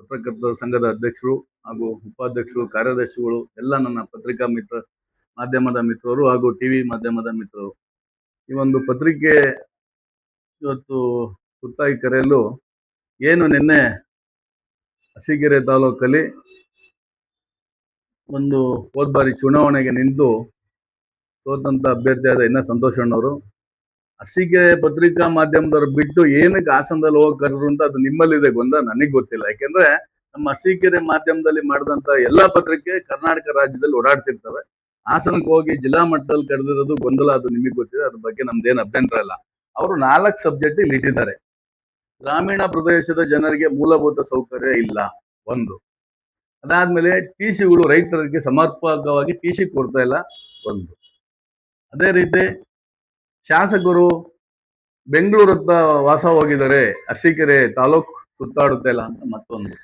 ಪತ್ರಕರ್ತರ ಸಂಘದ ಅಧ್ಯಕ್ಷರು ಹಾಗೂ ಉಪಾಧ್ಯಕ್ಷರು, ಕಾರ್ಯದರ್ಶಿಗಳು, ಎಲ್ಲ ನನ್ನ ಪತ್ರಿಕಾ ಮಾಧ್ಯಮದ ಮಿತ್ರರು ಹಾಗೂ ಟಿವಿ ಮಾಧ್ಯಮದ ಮಿತ್ರರು, ಈ ಒಂದು ಪತ್ರಿಕೆ ಇವತ್ತು ತುರ್ತಾಗಿ ಕರೆಯಲು ಏನು ನಿನ್ನೆ ಅರಸೀಕೆರೆ ತಾಲೂಕಲ್ಲಿ ಒಂದು ಹೋದ ಬಾರಿ ಚುನಾವಣೆಗೆ ನಿಂತು ಸೋತಂತ ಅಭ್ಯರ್ಥಿಯಾದ ಎನ್ ಎಸ್ ಸಂತೋಷಣ್ಣವರು ಅರಸೀಕೆರೆ ಪತ್ರಿಕಾ ಮಾಧ್ಯಮದವ್ರು ಬಿಟ್ಟು ಏನಕ್ಕೆ ಹಾಸನದಲ್ಲಿ ಹೋಗಿ ಕರೆದ್ರು ಅಂತ ಅದು ನಿಮ್ಮಲ್ಲಿದೆ ಗೊಂದಲ, ನನಗೆ ಗೊತ್ತಿಲ್ಲ. ಯಾಕೆಂದ್ರೆ ನಮ್ಮ ಅರಸೀಕೆರೆ ಮಾಧ್ಯಮದಲ್ಲಿ ಮಾಡಿದಂತ ಎಲ್ಲಾ ಪತ್ರಿಕೆ ಕರ್ನಾಟಕ ರಾಜ್ಯದಲ್ಲಿ ಓಡಾಡ್ತಿರ್ತವೆ. ಹಾಸನಕ್ಕೆ ಹೋಗಿ ಜಿಲ್ಲಾ ಮಟ್ಟದಲ್ಲಿ ಕರೆದಿರೋದು ಗೊಂದಲ, ಅದು ನಿಮಗೆ ಗೊತ್ತಿದೆ. ಅದ್ರ ಬಗ್ಗೆ ನಮ್ದೇನು ಅಭ್ಯಂತರ ಇಲ್ಲ. ಅವರು 4 ಸಬ್ಜೆಕ್ಟ್ ಇಲ್ಲಿ ಇಟ್ಟಿದ್ದಾರೆ. ಗ್ರಾಮೀಣ ಪ್ರದೇಶದ ಜನರಿಗೆ ಮೂಲಭೂತ ಸೌಕರ್ಯ ಇಲ್ಲ, ಒಂದು. ಅದಾದ್ಮೇಲೆ ಟಿಸಿಗಳು ರೈತರಿಗೆ ಸಮರ್ಪಕವಾಗಿ ಟಿಸಿ ಕೊಡ್ತಾ ಇಲ್ಲ, ಒಂದು. ಅದೇ ರೀತಿ ಶಾಸಕರು ಬೆಂಗಳೂರು ಹತ್ರ ವಾಸ ಹೋಗಿದ್ದಾರೆ, ಅರಸೀಕೆರೆ ತಾಲೂಕು ಸುತ್ತಾಡುತ್ತಾ ಇಲ್ಲ ಅಂತ ಮತ್ತೊಂದು.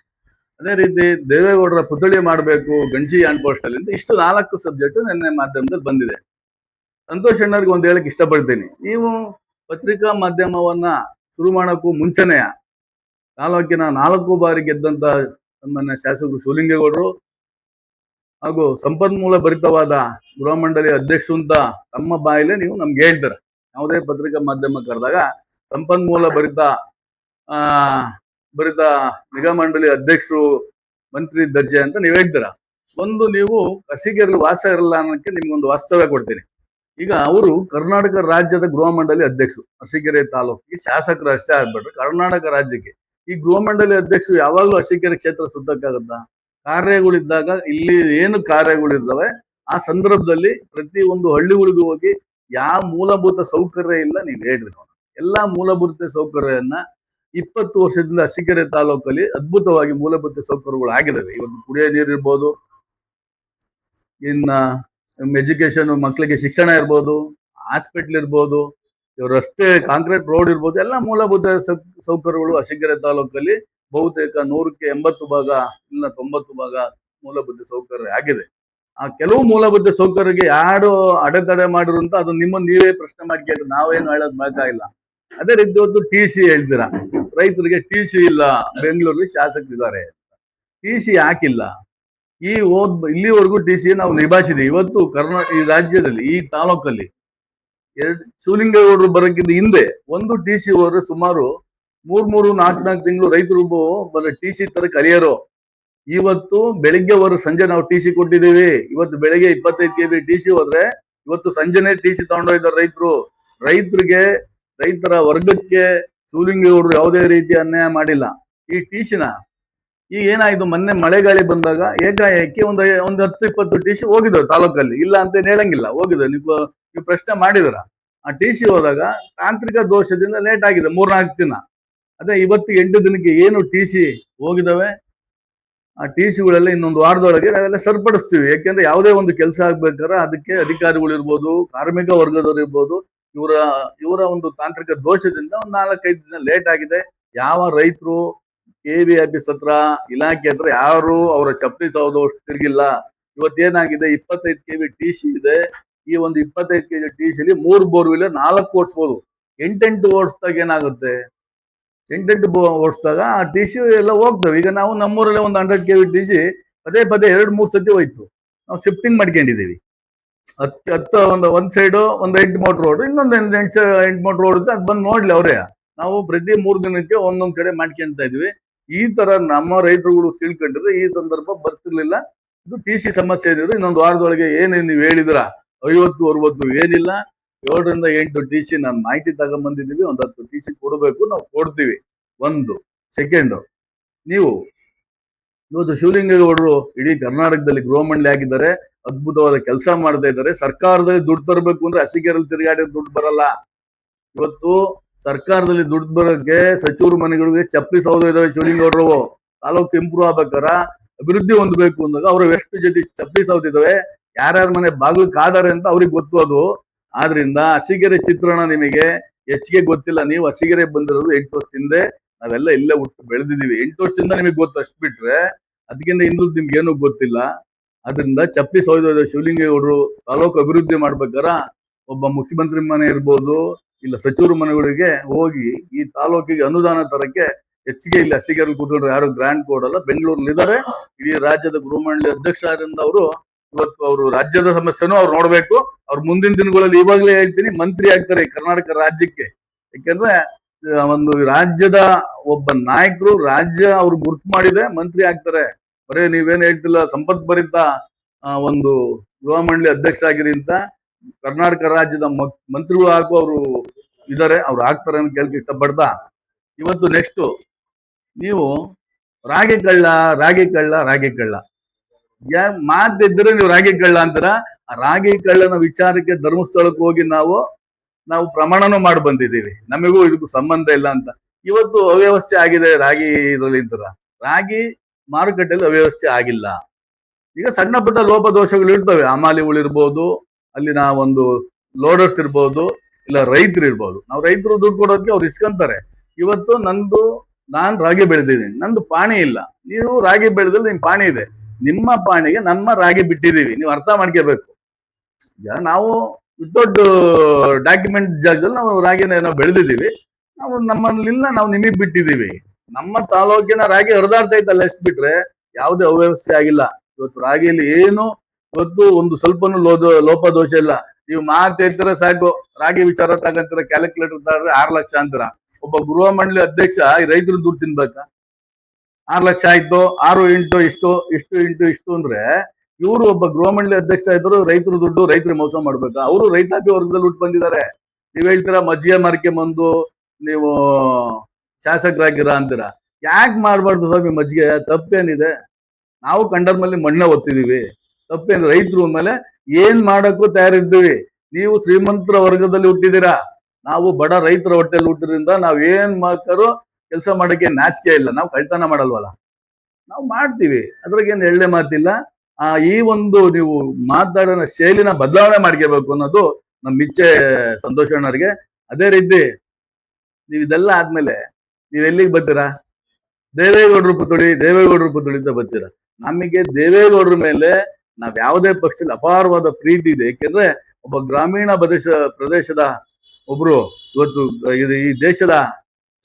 ಅದೇ ರೀತಿ ದೇವೇಗೌಡರ ಪುತ್ಥಳಿ ಮಾಡಬೇಕು ಗಂಜಿ ಹ್ಯಾಂಡ್ ಪೋಸ್ಟ್ ಅಲ್ಲಿ ಅಂತ. ಇಷ್ಟು 4 ಸಬ್ಜೆಕ್ಟ್ ನಿನ್ನೆ ಮಾಧ್ಯಮದಲ್ಲಿ ಬಂದಿದೆ. ಸಂತೋಷ್ ಅಣ್ಣರಿಗೆ ಒಂದು ಹೇಳಕ್ ಇಷ್ಟಪಡ್ತೀನಿ, ನೀವು ಪತ್ರಿಕಾ ಮಾಧ್ಯಮವನ್ನ ಶುರು ಮಾಡೋಕ್ಕೂ ಮುಂಚೆನೆಯ ತಾಲೂಕಿನ 4 ಬಾರಿ ಗೆದ್ದಂತ ನಮ್ಮನ್ನ ಶಾಸಕರು ಶಿವಲಿಂಗೇಗೌಡರು ಹಾಗೂ ಸಂಪನ್ಮೂಲ ಭರಿತವಾದ ಗೃಹ ಮಂಡಳಿ ಅಧ್ಯಕ್ಷರು ಅಂತ ತಮ್ಮ ಬಾಯಿಲೆ ನೀವು ನಮ್ಗೆ ಹೇಳ್ತೀರ. ಯಾವುದೇ ಪತ್ರಿಕಾ ಮಾಧ್ಯಮ ಕರೆದಾಗ ಸಂಪನ್ಮೂಲ ಭರಿತ ನಿಗಮ ಮಂಡಳಿ ಅಧ್ಯಕ್ಷರು, ಮಂತ್ರಿ ದರ್ಜೆ ಅಂತ ನೀವು ಹೇಳ್ತೀರ. ಒಂದು, ನೀವು ಅರಸೀಕೆರೆಯಲ್ಲಿ ವಾಸ ಇರಲ್ಲ ಅನ್ನೋಕ್ಕೆ ನಿಮ್ಗೊಂದು ವಾಸ್ತವ್ಯ ಕೊಡ್ತೀನಿ. ಈಗ ಅವರು ಕರ್ನಾಟಕ ರಾಜ್ಯದ ಗೃಹ ಮಂಡಳಿ ಅಧ್ಯಕ್ಷರು, ಅರಸೀಕೆರೆ ತಾಲೂಕಿಗೆ ಶಾಸಕರು ಅಷ್ಟೇ ಆಗ್ಬಿಟ್ರೆ ಕರ್ನಾಟಕ ರಾಜ್ಯಕ್ಕೆ ಈ ಗೃಹ ಮಂಡಳಿ ಅಧ್ಯಕ್ಷರು ಯಾವಾಗ್ಲೂ ಅರಸೀಕೆರೆ ಕ್ಷೇತ್ರ ಸುತ್ತಕ್ಕಾಗತ್ತಾ? ಕಾರ್ಯಗಳಿದ್ದಾಗ ಇಲ್ಲಿ ಏನು ಕಾರ್ಯಗಳಿದ್ದಾವೆ ಆ ಸಂದರ್ಭದಲ್ಲಿ ಪ್ರತಿ ಒಂದು ಹಳ್ಳಿಗಳಿಗೂ ಹೋಗಿ ಯಾವ ಮೂಲಭೂತ ಸೌಕರ್ಯ ಇಲ್ಲ ನೀವು ಹೇಳ್ರಿ. ಎಲ್ಲಾ ಮೂಲಭೂತ ಸೌಕರ್ಯನ್ನ 20 ವರ್ಷದಿಂದ ಅರಸೀಕೆರೆ ತಾಲೂಕಲ್ಲಿ ಅದ್ಭುತವಾಗಿ ಮೂಲಭೂತ ಸೌಕರ್ಯಗಳು ಆಗಿದ್ದಾವೆ. ಇವತ್ತು ಕುಡಿಯೋ ನೀರು ಇರ್ಬೋದು, ಇನ್ನ ಎಜುಕೇಶನ್ ಮಕ್ಕಳಿಗೆ ಶಿಕ್ಷಣ ಇರ್ಬೋದು, ಹಾಸ್ಪಿಟ್ಲ್ ಇರ್ಬೋದು, ರಸ್ತೆ ಕಾಂಕ್ರೀಟ್ ರೋಡ್ ಇರ್ಬೋದು, ಎಲ್ಲ ಮೂಲಭೂತ ಸೌಕರ್ಯಗಳು ಅರಸೀಕೆರೆ ತಾಲೂಕಲ್ಲಿ ಬಹುತೇಕ 100ಕ್ಕೆ 80 ಭಾಗ ಇಲ್ಲ 90 ಭಾಗ ಮೂಲಭೂತ ಸೌಕರ್ಯ ಆಗಿದೆ. ಆ ಕೆಲವು ಮೂಲಭೂತ ಸೌಕರ್ಯಕ್ಕೆ ಯಾರು ಅಡೆತಡೆ ಮಾಡಿರು ಅಂತ ಅದು ನಿಮ್ಮನ್ನು ನೀವೇ ಪ್ರಶ್ನೆ ಮಾಡ್ಕೊಂಡ್ರೆ ನಾವೇನು ಹೇಳೋದು ಬೇಕಾಗಿಲ್ಲ. ಅದೇ ರೀತಿ ಇವತ್ತು ಟಿಸಿ ಹೇಳ್ತೀರಾ, ರೈತರಿಗೆ ಟಿಸಿ ಇಲ್ಲ, ಬೆಂಗಳೂರಲ್ಲಿ ಶಾಸಕರಿದ್ದಾರೆ, ಟಿಸಿ ಯಾಕಿಲ್ಲ? ಇಲ್ಲಿವರೆಗೂ ಟಿಸಿ ನಾವು ನಿಭಾಯಿಸಿದೀವಿ. ಇವತ್ತು ಈ ರಾಜ್ಯದಲ್ಲಿ ಈ ತಾಲೂಕಲ್ಲಿ ಶಿವಲಿಂಗೇಗೌಡರು ಬರೋಕ್ಕಿಂತ ಹಿಂದೆ ಒಂದು ಟಿಸಿ ಹೋದ್ರೆ ಸುಮಾರು 3-4 ತಿಂಗಳು ರೈತರು ಟಿಸಿ ತರ ಕಲಿಯರು. ಇವತ್ತು ಬೆಳಿಗ್ಗೆ ಹೋದ್ರೆ ಸಂಜೆ ನಾವು ಟಿಸಿ ಕೊಟ್ಟಿದ್ದೀವಿ. ಇವತ್ತು ಬೆಳಿಗ್ಗೆ 25 KB ಟಿಸಿ ಹೋದ್ರೆ ಇವತ್ತು ಸಂಜೆನೆ ಟಿಸಿ ತಗೊಂಡೋಗಿದ್ದಾರೆ ರೈತರು. ರೈತರ ವರ್ಗಕ್ಕೆ ಶಿವಲಿಂಗೇಗೌಡರು ಯಾವುದೇ ರೀತಿ ಅನ್ಯಾಯ ಮಾಡಿಲ್ಲ. ಈ ಟಿಸಿನ ಈಗ ಏನಾಯ್ತು, ಮೊನ್ನೆ ಮಳೆಗಾಳಿ ಬಂದಾಗ ಏಕಾಏಕಿ ಒಂದು 10-20 ಟಿಸಿ ಹೋಗಿದ್ದವು ತಾಲೂಕಲ್ಲಿ, ಇಲ್ಲ ಅಂತ ಹೇಳಂಗಿಲ್ಲ, ಹೋಗಿದ್ದು. ನೀವು ಪ್ರಶ್ನೆ ಮಾಡಿದ್ರ. ಆ ಟಿಸಿ ಹೋದಾಗ ತಾಂತ್ರಿಕ ದೋಷದಿಂದ ಲೇಟ್ ಆಗಿದೆ 3-4 ದಿನ. ಅದೇ ಇವತ್ತು 8 ದಿನಕ್ಕೆ ಏನು ಟಿಸಿ ಹೋಗಿದಾವೆ, ಆ ಟಿಸಿಗಳೆಲ್ಲ ಇನ್ನೊಂದು ವಾರದೊಳಗೆ ನಾವೆಲ್ಲ ಸರಿಪಡಿಸ್ತೀವಿ. ಯಾಕೆಂದ್ರೆ ಯಾವುದೇ ಒಂದು ಕೆಲಸ ಆಗ್ಬೇಕಾದ್ರೆ ಅದಕ್ಕೆ ಅಧಿಕಾರಿಗಳು ಇರ್ಬೋದು, ಕಾರ್ಮಿಕ ವರ್ಗದವರು ಇರ್ಬೋದು, ಇವರ ಒಂದು ತಾಂತ್ರಿಕ ದೋಷದಿಂದ ಒಂದು 4-5 ದಿನ ಲೇಟ್ ಆಗಿದೆ. ಯಾವ ರೈತರು ಕೆಬಿ ಆಫೀಸ್ ಹತ್ರ, ಇಲಾಖೆ ಹತ್ರ ಯಾರು ಅವರ ಚಪ್ಪಲಿ ಸೌದಷ್ಟು ತಿರ್ಗಿಲ್ಲ. ಇವತ್ತೇನಾಗಿದೆ, 25 KB ಟಿಸಿ ಇದೆ. ಈ ಒಂದು 25 KB ಟಿಸಿಲಿ 3 ಬೋರ್ವಿಲ್ 4 ಓಡಿಸ್ಬೋದು. 8 ಓಡಿಸ್ದಾಗ ಏನಾಗುತ್ತೆ, 8 ಓಡಿಸಿದಾಗ ಆ ಟಿಸಿ ಎಲ್ಲ ಹೋಗ್ತವೆ. ಈಗ ನಾವು ನಮ್ಮೂರಲ್ಲೇ ಒಂದು 100 KB ಟಿಸಿ ಪದೇ 2-3 ಸತಿ ಹೋಯ್ತು. ನಾವು ಶಿಫ್ಟಿಂಗ್ ಮಾಡ್ಕೊಂಡಿದ್ದೀವಿ. ಒಂದ್ ಸೈಡು ಒಂದು 8 ಮೋಟರ್ ರೋಡ್, ಇನ್ನೊಂದು 8 ಮೋಟರ್ ರೋಡ್ ಅದು ಬಂದು ನೋಡ್ಲಿ ಅವರೇ. ನಾವು ಪ್ರತಿ 3 ದಿನಕ್ಕೆ ಒಂದೊಂದ್ ಕಡೆ ಮಾಡ್ಕೊಂತ ಇದ್ವಿ. ಈ ತರ ನಮ್ಮ ರೈತರುಗಳು ತಿಳ್ಕೊಂಡಿದ್ರೆ ಈ ಸಂದರ್ಭ ಬರ್ತಿರ್ಲಿಲ್ಲ. ಇದು ಟಿಸಿ ಸಮಸ್ಯೆ ಇದ್ರೆ ಇನ್ನೊಂದು ವಾರದೊಳಗೆ ಏನೇನು ನೀವು ಹೇಳಿದ್ರ 50-60 ಏನಿಲ್ಲ, 7-8 ಟಿಸಿ ನಾನು ಮಾಹಿತಿ ತಗೊಂಡ್ಬಂದಿದ್ದೀವಿ. ಒಂದು 10 ಟಿಸಿ ಕೊಡಬೇಕು, ನಾವು ಕೊಡ್ತೀವಿ. ಒಂದು ಸೆಕೆಂಡ್, ನೀವು ಇವತ್ತು ಶಿವಲಿಂಗೇಗೌಡರು ಇಡೀ ಕರ್ನಾಟಕದಲ್ಲಿ ಗೃಹ ಮಂಡಳಿ ಆಗಿದ್ದಾರೆ, ಅದ್ಭುತವಾದ ಕೆಲಸ ಮಾಡ್ತಾ ಇದ್ದಾರೆ. ಸರ್ಕಾರದಲ್ಲಿ ದುಡ್ಡು ತರಬೇಕು ಅಂದ್ರೆ ಅರಸೀಕೆರೆಯಲ್ಲಿ ತಿರುಗಾಡಿದ ದುಡ್ಡು ಬರಲ್ಲ. ಇವತ್ತು ಸರ್ಕಾರದಲ್ಲಿ ದುಡ್ಡು ಬರೋಕೆ ಸಚಿವರ ಮನೆಗಳಿಗೆ ಚಪ್ಪಲಿ ಸೌಧ ಇದಾವೆ. ಶಿವಲಿಂಗೇಗೌಡರು ತಾಲೂಕು ಇಂಪ್ರೂವ್ ಆಗ್ಬೇಕಾರ, ಅಭಿವೃದ್ಧಿ ಹೊಂದಬೇಕು ಅಂದಾಗ ಅವ್ರ ಎಷ್ಟು ಜೊತೆ ಚಪ್ಪಲಿ ಸೌಧ ಇದಾವೆ, ಯಾರ್ಯಾರ ಮನೆ ಬಾಗಿಲು ಕಾದಾರೆ ಅಂತ ಅವ್ರಿಗೆ ಗೊತ್ತು. ಅದು ಆದ್ರಿಂದ ಅರಸೀಕೆರೆ ಚಿತ್ರಣ ನಿಮಗೆ ಹೆಚ್ಚಿಗೆ ಗೊತ್ತಿಲ್ಲ. ನೀವು ಅರಸೀಕೆರೆ ಬಂದಿರೋದು 8 ವರ್ಷದಿಂದ, ನಾವೆಲ್ಲ ಇಲ್ಲೇ ಹುಟ್ಟು ಬೆಳೆದಿದ್ದೀವಿ. 8 ವರ್ಷದಿಂದ ನಿಮಗೆ ಗೊತ್ತು, ಅಷ್ಟು ಬಿಟ್ರೆ ಅದಕ್ಕಿಂತ ಹಿಂದೂ ನಿಮ್ಗೆ ಏನೂ ಗೊತ್ತಿಲ್ಲ. ಅದರಿಂದ ಚಪ್ಪಲಿ ಸೌಧ ಶಿವಲಿಂಗೇಗೌಡರು ತಾಲೂಕು ಅಭಿವೃದ್ಧಿ ಮಾಡ್ಬೇಕಾರ ಒಬ್ಬ ಮುಖ್ಯಮಂತ್ರಿ ಮನೆ ಇರ್ಬೋದು, ಇಲ್ಲ ಸಚಿವರ ಮನೆಗಳಿಗೆ ಹೋಗಿ ಈ ತಾಲೂಕಿಗೆ ಅನುದಾನ ತರಕ್ಕೆ ಹೆಚ್ಚಿಗೆ ಇಲ್ಲಿ ಅಸಿಗರಲ್ಲಿ ಕೂತ್ಕೊಂಡ್ರೆ ಯಾರು ಗ್ರಾಂಟ್ ಕೊಡಲ್ಲ. ಬೆಂಗಳೂರಲ್ಲಿ ಇದ್ದಾರೆ, ಇಡೀ ರಾಜ್ಯದ ಗೃಹ ಮಂಡಳಿ ಅಧ್ಯಕ್ಷರಾದ್ರಿಂದ ಅವರು ಇವತ್ತು ಅವರು ರಾಜ್ಯದ ಸಮಸ್ಯೆನೂ ಅವ್ರು ನೋಡ್ಬೇಕು. ಅವ್ರು ಮುಂದಿನ ದಿನಗಳಲ್ಲಿ ಇವಾಗಲೇ ಹೇಳ್ತೀನಿ ಮಂತ್ರಿ ಆಗ್ತಾರೆ ಕರ್ನಾಟಕ ರಾಜ್ಯಕ್ಕೆ. ಯಾಕೆಂದ್ರೆ ಒಂದು ರಾಜ್ಯದ ಒಬ್ಬ ನಾಯಕರು ರಾಜ್ಯ ಅವ್ರು ಗುರ್ತು ಮಾಡಿದೆ ಮಂತ್ರಿ ಆಗ್ತಾರೆ. ಬರೇ ನೀವೇನ್ ಹೇಳ್ತಿಲ್ಲ ಸಂಪತ್ ಭರಿತ ಒಂದು ಗೃಹ ಮಂಡಳಿ ಅಧ್ಯಕ್ಷ ಆಗಿರಿ ಅಂತ ಕರ್ನಾಟಕ ರಾಜ್ಯದ ಮಂತ್ರಿಗಳು ಹಾಕೋ ಅವರು ಇದಾರೆ, ಅವ್ರು ಆಗ್ತಾರೆ ಅಂತ ಕೇಳಕ್ಕೆ ಇಷ್ಟಪಡ್ತಾ ಇವತ್ತು ನೆಕ್ಸ್ಟ್ ನೀವು ರಾಗಿ ಕಳ್ಳ ರಾಗಿ ಕಳ್ಳ ರಾಗಿ ಕಳ್ಳ ಮಾತಿದ್ರೆ ನೀವು ರಾಗಿ ಕಳ್ಳ ಅಂತಾರ. ಆ ರಾಗಿ ಕಳ್ಳನ ವಿಚಾರಕ್ಕೆ ಧರ್ಮಸ್ಥಳಕ್ಕೆ ಹೋಗಿ ನಾವು ಪ್ರಮಾಣನೂ ಮಾಡಿ ಬಂದಿದ್ದೀವಿ, ನಮಗೂ ಇದಕ್ಕೂ ಸಂಬಂಧ ಇಲ್ಲ ಅಂತ. ಇವತ್ತು ಅವ್ಯವಸ್ಥೆ ಆಗಿದೆ ರಾಗಿ ಇದರಲ್ಲಿ ಅಂತಾರ. ರಾಗಿ ಮಾರುಕಟ್ಟೆಯಲ್ಲಿ ಅವ್ಯವಸ್ಥೆ ಆಗಿಲ್ಲ. ಈಗ ಸಣ್ಣ ಪುಟ್ಟ ಲೋಪದೋಷಗಳು ಇರ್ತವೆ, ಹಮಾಲಿಗಳು ಇರ್ಬೋದು, ಅಲ್ಲಿನ ಒಂದು ಲೋಡರ್ಸ್ ಇರ್ಬೋದು, ಇಲ್ಲ ರೈತರು ಇರ್ಬೋದು. ನಾವು ರೈತರು ದುಡ್ಡು ಕೊಡೋಕೆ ಅವ್ರು ಇಸ್ಕೊಂತಾರೆ. ಇವತ್ತು ನಾನ್ ರಾಗಿ ಬೆಳೆದಿದ್ದೀನಿ, ನಂದು ಪಾಣಿ ಇಲ್ಲ. ನೀವು ರಾಗಿ ಬೆಳೆದಲ್ಲಿ ನಿಮ್ ಪಾಣಿ ಇದೆ, ನಿಮ್ಮ ಪಾಣಿಗೆ ನಮ್ಮ ರಾಗಿ ಬಿಟ್ಟಿದೀವಿ, ನೀವು ಅರ್ಥ ಮಾಡ್ಕೋಬೇಕು. ಈಗ ನಾವು ವಿತೌಟ್ ಡಾಕ್ಯುಮೆಂಟ್ ಜಾಗದಲ್ಲಿ ನಾವು ರಾಗಿನ ಏನೋ ಬೆಳೆದಿದ್ದೀವಿ, ನಾವು ನಮ್ಮಲ್ಲಿಲ್ಲ, ನಾವು ನಿಮಗ್ ಬಿಟ್ಟಿದೀವಿ. ನಮ್ಮ ತಾಲೂಕಿನ ರಾಗಿ ಹರಿದಾಡ್ತಾ ಇತ್ತಲ್ಲ, ಎಷ್ಟು ಬಿಟ್ರೆ ಯಾವುದೇ ಅವ್ಯವಸ್ಥೆ ಆಗಿಲ್ಲ. ಇವತ್ತು ರಾಗಿಯಲ್ಲಿ ಏನು ಇವತ್ತು ಒಂದು ಸ್ವಲ್ಪನೂ ಲೋಪದೋಷ ಇಲ್ಲ. ನೀವು ಮಾತಾಡ್ತೀರ ಸಾಕು, ರಾಗಿ ವಿಚಾರ ತಗಂತೀರ, ಕ್ಯಾಲ್ಕುಲೇಟರ್ ತಗೊಂಡ್ರೆ 6 ಲಕ್ಷ ಅಂತೀರ. ಒಬ್ಬ ಗೃಹ ಮಂಡಳಿ ಅಧ್ಯಕ್ಷ ಈ ರೈತರು ದುಡ್ಡು ತಿನ್ಬೇಕಾ? 6 ಲಕ್ಷ ಆಯ್ತು, 6 ಇಂಟು ಇಷ್ಟು, ಇಷ್ಟು ಇಂಟು ಇಷ್ಟು ಅಂದ್ರೆ ಇವರು ಒಬ್ಬ ಗೃಹ ಮಂಡಳಿ ಅಧ್ಯಕ್ಷ ಇದ್ರು, ರೈತರು ದುಡ್ಡು ರೈತರು ಮೋಸ ಮಾಡ್ಬೇಕಾ? ಅವರು ರೈತಾಪಿ ವರ್ಗದಲ್ಲಿ ಹುಟ್ಟು ಬಂದಿದ್ದಾರೆ. ನೀವ್ ಹೇಳ್ತೀರಾ ಮಜ್ಜಿಗೆ ಮಾರ್ಕೆ ಬಂದು ನೀವು ಶಾಸಕರಾಗಿರ ಅಂತೀರ. ಯಾಕೆ ಮಾಡ್ಬಾರ್ದು ಸ್ವಾಮಿ ಮಜ್ಜಿಗೆ? ತಪ್ಪೇನಿದೆ? ನಾವು ಕಂಡರ್ ಮೇಲೆ ಮಣ್ಣ ಒತ್ತಿದೀವಿ, ತಪ್ಪೇನು? ರೈತರು ಮೇಲೆ ಏನ್ ಮಾಡಕ್ಕೂ ತಯಾರಿದ್ದೀವಿ. ನೀವು ಶ್ರೀಮಂತರ ವರ್ಗದಲ್ಲಿ ಹುಟ್ಟಿದೀರಾ, ನಾವು ಬಡ ರೈತರ ಹೊಟ್ಟೆಯಲ್ಲಿ ಹುಟ್ಟಿದ್ರಿಂದ ನಾವ್ ಏನ್ ಮಾಡ್ತಾರೋ ಕೆಲಸ ಮಾಡಕ್ಕೆ ನಾಚಿಕೆ ಇಲ್ಲ. ನಾವು ಕಳ್ತನ ಮಾಡಲ್ವಲ್ಲ, ನಾವು ಮಾಡ್ತೀವಿ, ಅದ್ರಾಗೇನು ಎಳ್ಳೆ ಮಾತಿಲ್ಲ. ಈ ಒಂದು ನೀವು ಮಾತಾಡೋ ಶೈಲಿನ ಬದಲಾವಣೆ ಮಾಡ್ಕೋಬೇಕು ಅನ್ನೋದು ನಮ್ಮ ಇಚ್ಛೆ ಸಂತೋಷ್ ಅಣ್ಣವ್ರಿಗೆ. ಅದೇ ರೀತಿ ನೀವು ಇದೆಲ್ಲ ಆದ್ಮೇಲೆ ನೀವ್ ಎಲ್ಲಿಗೆ ಬರ್ತೀರಾ? ದೇವೇಗೌಡರು ಪುತ್ಥಳಿ ಅಂತ ಬರ್ತೀರಾ. ನಮಗೆ ದೇವೇಗೌಡರ ಮೇಲೆ ನಾವ್ ಯಾವುದೇ ಪಕ್ಷದಲ್ಲಿ ಅಪಾರವಾದ ಪ್ರೀತಿ ಇದೆ. ಯಾಕೆಂದ್ರೆ ಒಬ್ಬ ಗ್ರಾಮೀಣ ಪ್ರದೇಶದ ಒಬ್ರು ಇವತ್ತು ಈ ದೇಶದ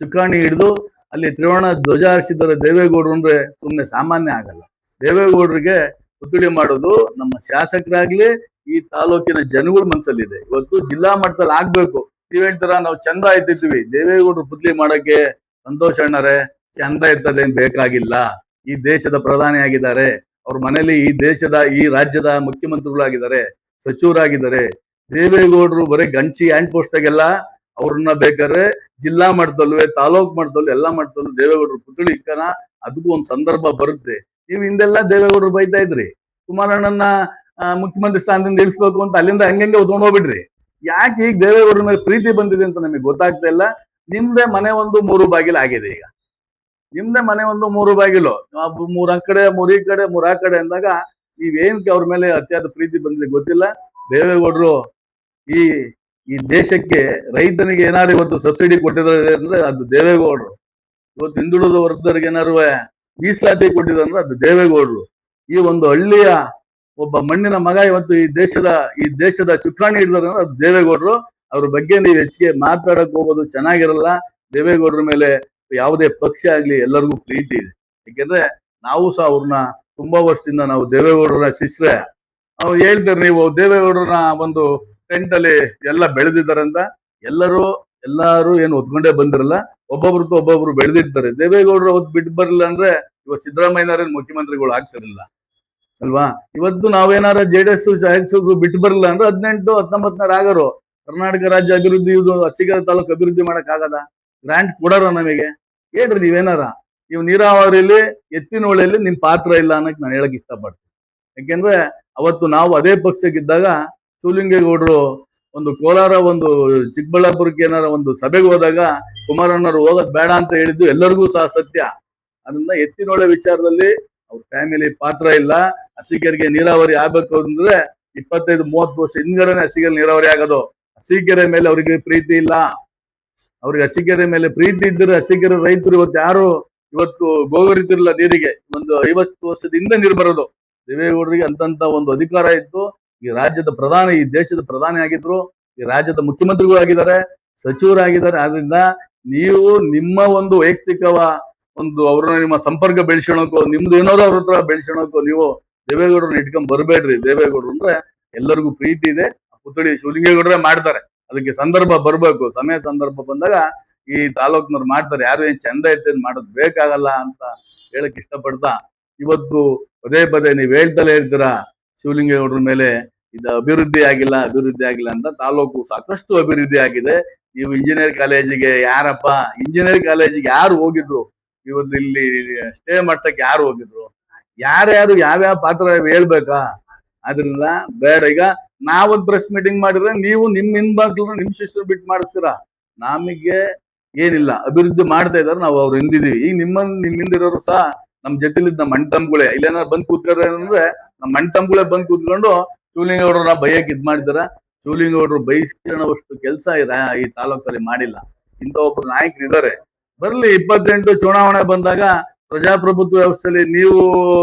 ಚುಕ್ಕಾಣಿ ಹಿಡಿದು ಅಲ್ಲಿ ತ್ರಿವರ್ಣ ಧ್ವಜ ಹಾರಿಸಿದ್ದಾರೆ ದೇವೇಗೌಡರು ಅಂದ್ರೆ ಸುಮ್ಮನೆ ಸಾಮಾನ್ಯ ಆಗಲ್ಲ. ದೇವೇಗೌಡರಿಗೆ ಪುತ್ಥಳಿ ಮಾಡೋದು ನಮ್ಮ ಶಾಸಕರಾಗ್ಲಿ ಈ ತಾಲೂಕಿನ ಜನಗಳ ಮನಸ್ಸಲ್ಲಿದೆ. ಇವತ್ತು ಜಿಲ್ಲಾ ಮಟ್ಟದಲ್ಲಿ ಆಗ್ಬೇಕು. ನೀವ್ ಹೇಳ್ತಾರ ನಾವು ಚಂದ ಎತ್ತಿದ್ವಿ, ದೇವೇಗೌಡರು ಪುತ್ಥಳಿ ಮಾಡಕ್ಕೆ ಸಂತೋಷ್ ಅಣ್ಣರೇ ಚಂದ ಎತ್ತದೇನ್ ಬೇಕಾಗಿಲ್ಲ. ಈ ದೇಶದ ಪ್ರಧಾನಿ ಆಗಿದ್ದಾರೆ, ಅವ್ರ ಮನೇಲಿ ಈ ರಾಜ್ಯದ ಮುಖ್ಯಮಂತ್ರಿಗಳಾಗಿದ್ದಾರೆ, ಸಚಿವರಾಗಿದ್ದಾರೆ. ದೇವೇಗೌಡರು ಬರೀ ಗಂಚಿ ಹ್ಯಾಂಡ್ ಪೋಸ್ಟ್ ಆಗೆಲ್ಲ ಅವ್ರನ್ನ ಬೇಕಾದ್ರೆ ಜಿಲ್ಲಾ ಮಟ್ಟದಲ್ಲೂ ತಾಲೂಕ್ ಮಟ್ಟದಲ್ಲೂ ಎಲ್ಲಾ ಮಟ್ಟದಲ್ಲೂ ದೇವೇಗೌಡರು ಪುತ್ಥಳಿ ಇಕ್ಕನ. ಅದಕ್ಕೂ ಒಂದ್ ಸಂದರ್ಭ ಬರುತ್ತೆ. ನೀವು ಹಿಂದೆಲ್ಲ ದೇವೇಗೌಡರು ಬೈತಾ ಇದ್ರಿ, ಕುಮಾರಣ್ಣನ ಮುಖ್ಯಮಂತ್ರಿ ಸ್ಥಾನದಿಂದ ಇಳಿಸ್ಬೇಕು ಅಂತ ಅಲ್ಲಿಂದ ಹಂಗೆ ಉತ್ಕೊಂಡು ಹೋಗ್ಬಿಡ್ರಿ. ಯಾಕೆ ಈಗ ದೇವೇಗೌಡರ ಮೇಲೆ ಪ್ರೀತಿ ಬಂದಿದೆ ಅಂತ ನಮಗೆ ಗೊತ್ತಾಗ್ತಾ ಇಲ್ಲ. ನಿಮ್ದೇ ಮನೆ ಒಂದು 3 ಬಾಗಿಲು ಆಗಿದೆ. ಈಗ ನಿಮ್ದೇ ಮನೆ ಒಂದು 3 ಬಾಗಿಲು, 3 ಕಡೆ 3 ಈ ಕಡೆ 3 ಆ ಕಡೆ ಅಂದಾಗ ನೀವೇನ್ಕೆ ಅವ್ರ ಮೇಲೆ ಅತ್ಯಂತ ಪ್ರೀತಿ ಬಂದಿದೆ ಗೊತ್ತಿಲ್ಲ. ದೇವೇಗೌಡರು ಈ ದೇಶಕ್ಕೆ ರೈತನಿಗೆ ಏನಾದ್ರು ಇವತ್ತು ಸಬ್ಸಿಡಿ ಕೊಟ್ಟಿದ್ದಾರೆ ಅಂದ್ರೆ ಅದು ದೇವೇಗೌಡರು. ಇವತ್ತು ಹಿಂದುಳಿದ ವರ್ಗದವ್ರಿಗೆ ಏನಾರು ಮೀಸಲಾತಿ ಕೊಟ್ಟಿದ್ದಾರೆ ಅಂದ್ರೆ ಅದು ದೇವೇಗೌಡರು. ಈ ಒಂದು ಹಳ್ಳಿಯ ಒಬ್ಬ ಮಣ್ಣಿನ ಮಗ ಇವತ್ತು ಈ ದೇಶದ ಚುಕ್ಕಾಣಿ ಹಿಡಿದಾರೆ ಅಂದ್ರೆ ಅದು ದೇವೇಗೌಡರು. ಅವ್ರ ಬಗ್ಗೆ ನೀವು ಹೆಚ್ಚಿಗೆ ಮಾತಾಡಕ್ ಹೋಗೋದು ಚೆನ್ನಾಗಿರಲ್ಲ. ದೇವೇಗೌಡರ ಮೇಲೆ ಯಾವುದೇ ಪಕ್ಷ ಆಗ್ಲಿ ಎಲ್ಲರಿಗೂ ಪ್ರೀತಿ ಇದೆ. ಯಾಕೆಂದ್ರೆ ನಾವು ಸಹ ಅವ್ರನ್ನ ತುಂಬಾ ವರ್ಷದಿಂದ ನಾವು ದೇವೇಗೌಡರ ಶಿಷ್ಯರೇ. ಅವ್ರು ಹೇಳ್ತಾರೆ ನೀವು ದೇವೇಗೌಡರನ್ನ ಒಂದು ಟೆಂಟ್ ಅಲ್ಲಿ ಎಲ್ಲ ಬೆಳೆದಿದ್ದಾರಂತ. ಎಲ್ಲಾರು ಏನು ಒತ್ಕೊಂಡೇ ಬಂದಿರಲ್ಲ, ಒಬ್ಬೊಬ್ರು ಬೆಳೆದಿರ್ತಾರೆ. ದೇವೇಗೌಡರು ಅವತ್ತು ಬಿಟ್ಟು ಬರಲಿಲ್ಲ ಅಂದ್ರೆ ಇವತ್ತು ಸಿದ್ದರಾಮಯ್ಯನವ್ರೇನು ಮುಖ್ಯಮಂತ್ರಿಗಳು ಆಗ್ತಿರ್ಲಿಲ್ಲ ಅಲ್ವಾ? ಇವತ್ತು ನಾವೇನಾರ JDS ಬಿಟ್ಟು ಬರಲಿಲ್ಲ ಅಂದ್ರೆ 18, 19 ಆಗರು ಕರ್ನಾಟಕ ರಾಜ್ಯ ಅಭಿವೃದ್ಧಿ ಅರಸೀಕೆರೆ ತಾಲೂಕು ಅಭಿವೃದ್ಧಿ ಮಾಡಕ್ ಆಗದ? ಗ್ರಾಂಟ್ ಕೊಡಾರ ನಮಗೆ? ಹೇಳ್ರಿ ನೀವೇನಾರ. ನೀವು ನೀರಾವರಿಯಲ್ಲಿ ಎತ್ತಿನಹೊಳೆಯಲ್ಲಿ ನಿಮ್ ಪಾತ್ರ ಇಲ್ಲ ಅನ್ನಕ್ ನಾನು ಹೇಳಕ್ ಇಷ್ಟಪಡ್ತೀನಿ. ಯಾಕೆಂದ್ರೆ ಅವತ್ತು ನಾವು ಅದೇ ಪಕ್ಷಕ್ಕಿದ್ದಾಗ ಶಿವಲಿಂಗೇಗೌಡರು ಒಂದು ಕೋಲಾರ ಒಂದು ಚಿಕ್ಕಬಳ್ಳಾಪುರಕ್ಕೆ ಏನಾರ ಒಂದು ಸಭೆಗೆ ಹೋದಾಗ ಕುಮಾರಣ್ಣರು ಹೋಗೋದ್ ಬೇಡ ಅಂತ ಹೇಳಿದ್ದು ಎಲ್ಲರಿಗೂ ಸಹ ಸತ್ಯ. ಅದನ್ನ ಎತ್ತಿನಹೊಳೆ ವಿಚಾರದಲ್ಲಿ ಅವ್ರ ಫ್ಯಾಮಿಲಿ ಪಾತ್ರ ಇಲ್ಲ. ಅರಸೀಕೆರೆಗೆ ನೀರಾವರಿ ಆಗ್ಬೇಕು ಅಂದ್ರೆ 25-30 ವರ್ಷ ಹಿಂದ್ಗಡೆನೆ ಅರಸೀಕೆರೆ ನೀರಾವರಿ ಆಗೋದು. ಅರಸೀಕೆರೆ ಮೇಲೆ ಅವ್ರಿಗೆ ಪ್ರೀತಿ ಇಲ್ಲ. ಅವ್ರಿಗೆ ಅರಸೀಕೆರೆ ಮೇಲೆ ಪ್ರೀತಿ ಇದ್ರೆ ಅರಸೀಕೆರೆ ರೈತರು ಇವತ್ತು ಗೋಗರಿತಿರಲ್ಲ ನೀರಿಗೆ. ಒಂದು 50 ವರ್ಷದ ಹಿಂದೆ ನೀರು ಬರೋದು. ದೇವೇಗೌಡರಿಗೆ ಅಂತಂತ ಒಂದು ಅಧಿಕಾರ ಇತ್ತು. ಈ ರಾಜ್ಯದ ಪ್ರಧಾನಿ, ಈ ದೇಶದ ಪ್ರಧಾನಿ ಆಗಿದ್ರು, ಈ ರಾಜ್ಯದ ಮುಖ್ಯಮಂತ್ರಿಗಳು ಆಗಿದ್ದಾರೆ, ಸಚಿವರಾಗಿದ್ದಾರೆ. ಆದ್ರಿಂದ ನೀವು ನಿಮ್ಮ ಒಂದು ವೈಯಕ್ತಿಕ ಒಂದು ಅವ್ರನ್ನ ನಿಮ್ಮ ಸಂಪರ್ಕ ಬೆಳೆಸೋಣಕ್ಕೋ ನಿಮ್ದು ಏನಾದ್ರು ಅವ್ರ ಹತ್ರ ಬೆಳೆಸೋಣಕ್ಕೋ ನೀವು ದೇವೇಗೌಡರನ್ನ ಇಟ್ಕೊಂಡ್ ಬರ್ಬೇಡ್ರಿ. ದೇವೇಗೌಡರು ಅಂದ್ರೆ ಎಲ್ಲರಿಗೂ ಪ್ರೀತಿ ಇದೆ. ಪುತ್ಥಳಿ ಶಿವಲಿಂಗೇಗೌಡರೇ ಮಾಡ್ತಾರೆ. ಅದಕ್ಕೆ ಸಂದರ್ಭ ಬರ್ಬೇಕು, ಸಮಯ ಸಂದರ್ಭ ಬಂದಾಗ ಈ ತಾಲೂಕ್ನವ್ರು ಮಾಡ್ತಾರೆ. ಯಾರು ಏನ್ ಚಂದ ಐತೆ ಮಾಡೋದು ಬೇಕಾಗಲ್ಲ ಅಂತ ಹೇಳಕ್ ಇಷ್ಟಪಡ್ತಾ, ಇವತ್ತು ಪದೇ ಪದೇ ನೀವ್ ಹೇಳ್ತಲೇ ಇರ್ತೀರಾ ಶಿವಲಿಂಗೇಗೌಡರ ಮೇಲೆ ಇದು ಅಭಿವೃದ್ಧಿ ಆಗಿಲ್ಲ ಅಂತ. ತಾಲೂಕು ಸಾಕಷ್ಟು ಅಭಿವೃದ್ಧಿ ಆಗಿದೆ. ನೀವು ಇಂಜಿನಿಯರ್ ಕಾಲೇಜಿಗೆ ಯಾರಪ್ಪ, ಇಂಜಿನಿಯರ್ ಕಾಲೇಜಿಗೆ ಯಾರು ಹೋಗಿದ್ರು? ಇವತ್ತು ಇಲ್ಲಿ ಸ್ಟೇ ಮಾಡ್ಸಕ್ ಯಾರು ಹೋಗಿದ್ರು? ಯಾರ್ಯಾರು ಯಾವ್ಯಾವ ಪಾತ್ರ ಹೇಳ್ಬೇಕಾ? ಆದ್ರಿಂದ ಬೇಡ. ಈಗ ನಾವೊಂದು ಪ್ರೆಸ್ ಮೀಟಿಂಗ್ ಮಾಡಿದ್ರೆ ನೀವು ನಿಮ್ ಹಿಂಬಾಕ್ಲು ನಿಮ್ ಶಿಷ್ಯರು ಬಿಟ್ಟು ಮಾಡಿಸ್ತೀರಾ. ನಮಗೆ ಏನಿಲ್ಲ, ಅಭಿವೃದ್ಧಿ ಮಾಡ್ತಾ ಇದಾರೆ, ನಾವು ಅವ್ರು ಹಿಂದಿದೀವಿ. ಈಗ ನಿಮ್ ಹಿಂದಿರೋರು ಸಹ ನಮ್ ಜೊತೆಲಿದ್ ನಮ್ಮ ಅಣ್ತಂಬುಗಳೇ ಇಲ್ಲೇನಾರು ಬಂದ್ ಕೂತ್ಕೊಂಡ್ರೆ ಅಂದ್ರೆ ನಮ್ಮ ಅಣ್ತಂಬುಗಳೇ ಬಂದ್ ಕೂತ್ಕೊಂಡು ಶಿವಲಿಂಗೇಗೌಡರನ್ನ ಬೈಯಕ್ ಇದ್ ಮಾಡಿದಾರ. ಶಿವಲಿಂಗೇಗೌಡರು ಬೈಸ್ಕೊಳ್ಳೋವಷ್ಟು ಕೆಲಸ ಈ ತಾಲೂಕಲ್ಲಿ ಮಾಡಿಲ್ಲ. ಇಂಥ ಒಬ್ರು ನಾಯಕರು ಇದಾರೆ. ಬರ್ಲಿ 28 ಚುನಾವಣೆ ಬಂದಾಗ ಪ್ರಜಾಪ್ರಭುತ್ವ ವ್ಯವಸ್ಥೆಯಲ್ಲಿ ನೀವು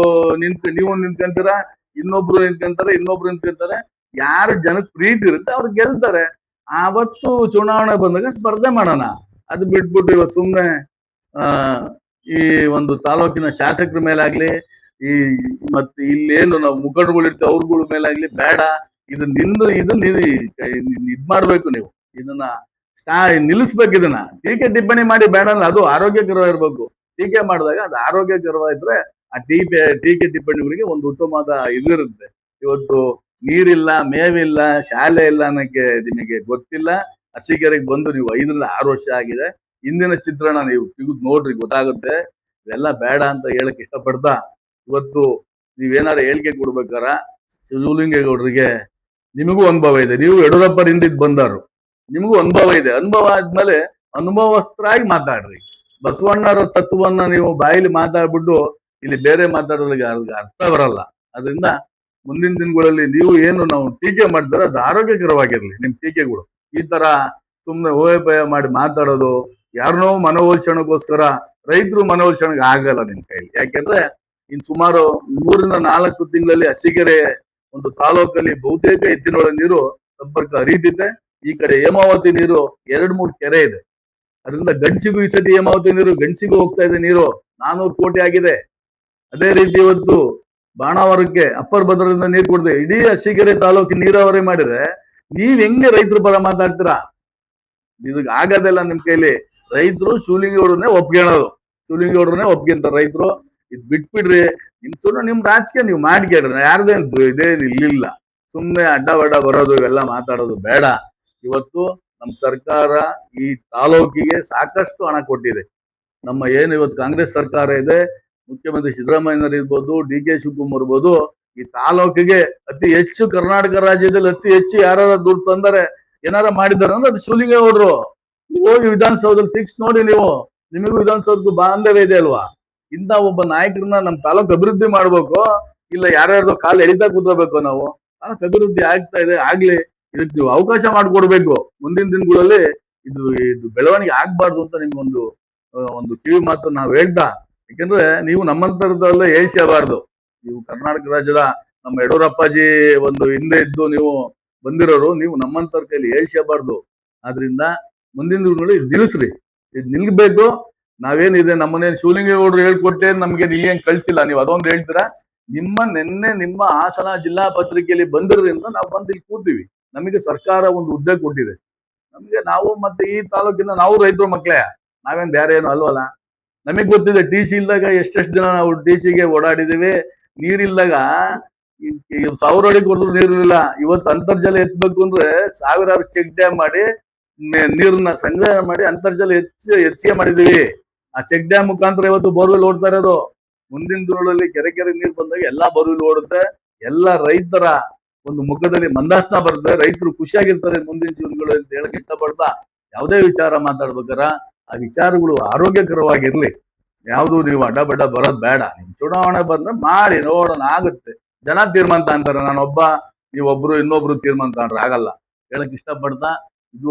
ನಿಂತ್ಕೊಂತೀರಾ, ಇನ್ನೊಬ್ರು ನಿಂತ್ಕೊಂತಾರೆ. ಯಾರು ಜನಕ್ಕೆ ಪ್ರೀತಿ ಇರುತ್ತೆ ಅವ್ರು ಗೆಲ್ತಾರೆ. ಆವತ್ತು ಚುನಾವಣೆ ಬಂದಾಗ ಸ್ಪರ್ಧೆ ಮಾಡೋಣ. ಅದು ಬಿಟ್ಬಿಟ್ಟು ಇವತ್ತು ಸುಮ್ಮನೆ ಈ ಒಂದು ತಾಲೂಕಿನ ಶಾಸಕರ ಮೇಲಾಗ್ಲಿ, ಈ ಮತ್ತೆ ಇಲ್ಲೇನು ನಾವು ಮುಖಂಡಗಳಿರ್ತೀವಿ ಅವ್ರಗಳ ಮೇಲಾಗ್ಲಿ ಬೇಡ. ಇದು ಇದ್ ಮಾಡ್ಬೇಕು. ನೀವು ಇದನ್ನ ನಿಲ್ಲಿಸ್ಬೇಕು. ಇದನ್ನ ಟೀಕೆ ಟಿಪ್ಪಣಿ ಮಾಡಿ ಬೇಡ ಅಲ್ಲ, ಅದು ಆರೋಗ್ಯಕರವಾಗಿರ್ಬೇಕು. ಟೀಕೆ ಮಾಡಿದಾಗ ಅದು ಆರೋಗ್ಯಕರವಾಗಿದ್ರೆ ಆ ಟೀಕೆ ಟಿಪ್ಪಣಿಗಳಿಗೆ ಒಂದು ಉತ್ತಮವಾದ ಇದಿರುತ್ತೆ. ಇವತ್ತು ನೀರಿಲ್ಲ, ಮೇವಿಲ್ಲ, ಶಾಲೆ ಇಲ್ಲ ಅನ್ನಕ್ಕೆ ನಿಮಗೆ ಗೊತ್ತಿಲ್ಲ. ಅರಸೀಕೆರೆಗೆ ಬಂದು ನೀವು 5 ರಿಂದ 6 ವರ್ಷ ಆಗಿದೆ. ಇಂದಿನ ಚಿತ್ರಣ ನೀವು ತೆಗೆದು ನೋಡ್ರಿ, ಗೊತ್ತಾಗುತ್ತೆ. ಇವೆಲ್ಲ ಬೇಡ ಅಂತ ಹೇಳಕ್ ಇಷ್ಟಪಡ್ತಾ, ಇವತ್ತು ನೀವೇನಾರು ಹೇಳಿಕೆ ಕೊಡ್ಬೇಕಾರ ಶಿವಲಿಂಗೇಗೌಡರಿಗೆ ನಿಮಗೂ ಅನುಭವ ಇದೆ. ನೀವು ಯಡಿಯೂರಪ್ಪರಿಂದ ಬಂದಾರು, ನಿಮಗೂ ಅನುಭವ ಇದೆ. ಅನುಭವ ಆದ್ಮೇಲೆ ಅನುಭವಸ್ಥರಾಗಿ ಮಾತಾಡ್ರಿ. ಬಸವಣ್ಣರ ತತ್ವವನ್ನ ನೀವು ಬಾಯಿಲಿ ಮಾತಾಡ್ಬಿಟ್ಟು ಇಲ್ಲಿ ಬೇರೆ ಮಾತಾಡೋರಿಗೆ ಅರ್ಥ ಬರಲ್ಲ. ಅದರಿಂದ ಮುಂದಿನ ದಿನಗಳಲ್ಲಿ ನೀವು ಏನು ನಾವು ಟೀಕೆ ಮಾಡ್ತಾರೆ ಅದು ಆರೋಗ್ಯಕರವಾಗಿರ್ಲಿ. ನಿಮ್ ಟೀಕೆಗಳು ಈ ತರ ಸುಮ್ನೆ ಓಯಪಯ ಮಾಡಿ ಮಾತಾಡೋದು, ಯಾರನ್ನೋ ಮನವೊಲಿಸೋಣಕ್ಕೋಸ್ಕರ ರೈತರು ಮನವೊಲಿಸೋಣಕ್ಕೆ ಆಗಲ್ಲ ನಿಮ್ ಕೈಲಿ. ಯಾಕೆಂದ್ರೆ ಇನ್ ಸುಮಾರು 3 ರಿಂದ 4 ತಿಂಗಳಲ್ಲಿ ಅರಸೀಕೆರೆ ಒಂದು ತಾಲೂಕಲ್ಲಿ ಬಹುತೇಕ ಎತ್ತಿನೊಳ ನೀರು ಸಂಪರ್ಕ ಹರಿಯುತ್ತಿದೆ. ಈ ಕಡೆ ಹೇಮಾವತಿ ನೀರು 2-3 ಕೆರೆ ಇದೆ. ಅದರಿಂದ ಗಂಡಸಿಗೂ ಈ ಸತಿ ಹೇಮಾವತಿ ನೀರು ಗಂಡಸಿಗೂ ಹೋಗ್ತಾ ಇದೆ. ನೀರು 400 ಕೋಟಿ ಆಗಿದೆ. ಅದೇ ರೀತಿ ಇವತ್ತು ಬಾಣಾವರಕ್ಕೆ ಅಪ್ಪರ್ ಭದ್ರದಿಂದ ನೀರು ಕೊಡ್ತೇವೆ. ಇಡೀ ಅರಸೀಕೆರೆ ತಾಲೂಕಿನ ನೀರಾವರಿ ಮಾಡಿದ್ರೆ ನೀವ್ ಹೆಂಗೆ ರೈತರ ಪರ ಮಾತಾಡ್ತೀರಾ? ಇದಕ್ಕೆ ಆಗೋದಿಲ್ಲ ನಿಮ್ ಕೈಲಿ. ರೈತರು ಶಿವಲಿಂಗೇಗೌಡರನ್ನೇ ಶಿವಲಿಂಗೇಗೌಡರನ್ನೇ ಒಪ್ಕೊಂತಾರೆ ರೈತರು. ಇದ್ ಬಿಟ್ಬಿಡ್ರಿ. ನಿಮ್ ರಾಜಕೀಯ ನೀವು ಮಾಡ್ಕೇಳ್ರಿ, ಯಾರ್ದೇನು ಇದೇ ಇಲ್ಲಿಲ್ಲ. ಸುಮ್ನೆ ಅಡ್ಡ ಬರೋದು ಇವೆಲ್ಲ ಮಾತಾಡೋದು ಬೇಡ. ಇವತ್ತು ನಮ್ ಸರ್ಕಾರ ಈ ತಾಲೂಕಿಗೆ ಸಾಕಷ್ಟು ಹಣ ಕೊಟ್ಟಿದೆ. ನಮ್ಮ ಏನು ಇವತ್ತು ಕಾಂಗ್ರೆಸ್ ಸರ್ಕಾರ ಇದೆ, ಮುಖ್ಯಮಂತ್ರಿ ಸಿದ್ದರಾಮಯ್ಯನವರು ಇರ್ಬೋದು, ಡಿ ಕೆ ಶಿವಕುಮಾರ್ ಇರ್ಬೋದು, ಈ ತಾಲೂಕಿಗೆ ಅತಿ ಹೆಚ್ಚು ಕರ್ನಾಟಕ ರಾಜ್ಯದಲ್ಲಿ ಅತಿ ಹೆಚ್ಚು ಯಾರು ದುಡ್ಡು ತಂದರೆ ಏನಾರ ಮಾಡಿದಾರೆ ಅಂದ್ರೆ ಅದು ಶಿವಲಿಂಗೇಗೌಡರು. ಹೋಗಿ ವಿಧಾನಸೌಧದಲ್ಲಿ ಫಿಕ್ಸ್ ನೋಡಿ. ನಿಮಗೂ ವಿಧಾನಸೌಧಕ್ಕೂ ಬಾಂಧವ್ಯ ಇದೆ ಅಲ್ವಾ? ಇಂಥ ಒಬ್ಬ ನಾಯಕರನ್ನ ನಮ್ ತಾಲೂಕು ಅಭಿವೃದ್ಧಿ ಮಾಡ್ಬೇಕು. ಇಲ್ಲ ಯಾರ್ಯಾರ್ದೋ ಕಾಲು ಎಳಿತಾ ಕೂತ್ಕೋಬೇಕು. ನಾವು ತಾಲೂಕು ಅಭಿವೃದ್ಧಿ ಆಗ್ತಾ ಇದೆ, ಆಗ್ಲಿ. ಇದಕ್ಕೆ ನೀವು ಅವಕಾಶ ಮಾಡ್ಕೊಡ್ಬೇಕು. ಮುಂದಿನ ದಿನಗಳಲ್ಲಿ ಇದು ಬೆಳವಣಿಗೆ ಆಗ್ಬಾರ್ದು ಅಂತ ನಿಮ್ಗೊಂದು ಕಿವಿ ಮಾತು ನಾವು ಹೇಳ್ತಾ. ಯಾಕಂದ್ರೆ ನೀವು ನಮ್ಮಂತರದಲ್ಲೇ ಹೇಳ್ಸಬಾರ್ದು. ನೀವು ಕರ್ನಾಟಕ ರಾಜ್ಯದ ನಮ್ಮ ಯಡಿಯೂರಪ್ಪಾಜಿ ಒಂದು ಹಿಂದೆ ಇದ್ದು ನೀವು ಬಂದಿರೋರು, ನೀವು ನಮ್ಮಂತರ ಕೈಲಿ ಹೇಳ್ಸಬಾರ್ದು. ಆದ್ರಿಂದ ಮುಂದಿನ ದಿನಗಳಲ್ಲಿ ನಿಲ್ಲಿಸ್ರಿ. ಇದು ನಿಲ್ಬೇಕು. ನಾವೇನಿದೆ ನಮ್ಮನೇನು ಶಿವಲಿಂಗೇಗೌಡರು ಹೇಳ್ಕೊಟ್ಟೆ ನಮ್ಗೆ ನೀವೇನ್ ಕಳ್ಸಿಲ್ಲ. ನೀವು ಅದೊಂದು ಹೇಳ್ತೀರಾ. ನಿಮ್ಮ ಹಾಸನ ಜಿಲ್ಲಾ ಪತ್ರಿಕೆಯಲ್ಲಿ ಬಂದಿರೋದ್ರಿಂದ ನಾವು ಬಂದು ಇಲ್ಲಿ ಕೂತೀವಿ. ನಮಗೆ ಸರ್ಕಾರ ಒಂದು ಹುದ್ದೆ ಕೊಟ್ಟಿದೆ. ನಾವು ಮತ್ತೆ ಈ ತಾಲೂಕಿನ ನಾವು ರೈತರ ಮಕ್ಕಳೇ, ನಾವೇನ್ ಬೇರೆ ಏನು ಅಲ್ವಲ್ಲ. ನಮಗ್ ಗೊತ್ತಿದೆ ಟಿ.ಸಿ ಇಲ್ದಾಗ ಎಷ್ಟೆಷ್ಟು ದಿನ ನಾವು ಟಿ.ಸಿಗೆ ಓಡಾಡಿದೀವಿ. ನೀರಿಲ್ದಾಗ 1000 ಅಡಿ ಕೊಡಿದ್ರು ನೀರಿಲ್ಲ. ಇವತ್ತು ಅಂತರ್ಜಲ ಎತ್ತಬೇಕು ಅಂದ್ರೆ 1000 ಚೆಕ್ ಡ್ಯಾಮ್ ಮಾಡಿ ನೀರನ್ನ ಸಂಗ್ರಹಣೆ ಮಾಡಿ ಅಂತರ್ಜಲ ಹೆಚ್ಚಿಗೆ ಮಾಡಿದೀವಿ. ಆ ಚೆಕ್ ಡ್ಯಾಮ್ ಮುಖಾಂತರ ಇವತ್ತು ಬೋರ್ವೆಲ್ ಓಡ್ತಾ ಇರೋದು. ಮುಂದಿನ ದಿನಗಳಲ್ಲಿ ಕೆರೆ ನೀರು ಬಂದಾಗ ಎಲ್ಲಾ ಬೋರ್ವೆಲ್ ಓಡುತ್ತೆ. ಎಲ್ಲಾ ರೈತರ ಒಂದು ಮುಖದಲ್ಲಿ ಮಂದಾಸ್ನ ಬರುತ್ತೆ. ರೈತರು ಖುಷಿಯಾಗಿರ್ತಾರೆ ಮುಂದಿನ ಜೀವನಗಳು ಅಂತ ಹೇಳಕ್ ಇಷ್ಟಪಡ್ತಾ, ಯಾವುದೇ ವಿಚಾರ ಮಾತಾಡ್ಬೇಕಾರ ಆ ವಿಚಾರಗಳು ಆರೋಗ್ಯಕರವಾಗಿರ್ಲಿ. ಯಾವ್ದು ನೀವು ಅಡ್ಡ ಬರೋದ್ ಬೇಡ. ನಿಮ್ ಚುನಾವಣೆ ಬಂದ್ರೆ ಮಾಡಿ ನೋಡೋಣ, ಆಗುತ್ತೆ. ಜನ ತೀರ್ಮಾನ ಅಂತಾರೆ. ನಾನೊಬ್ಬ, ನೀವೊಬ್ರು, ಇನ್ನೊಬ್ರು ತೀರ್ಮಾನ ತಗೊಂಡ್ರೆ ಆಗಲ್ಲ. ಹೇಳಕ್ ಇಷ್ಟಪಡ್ತಾ ಇದು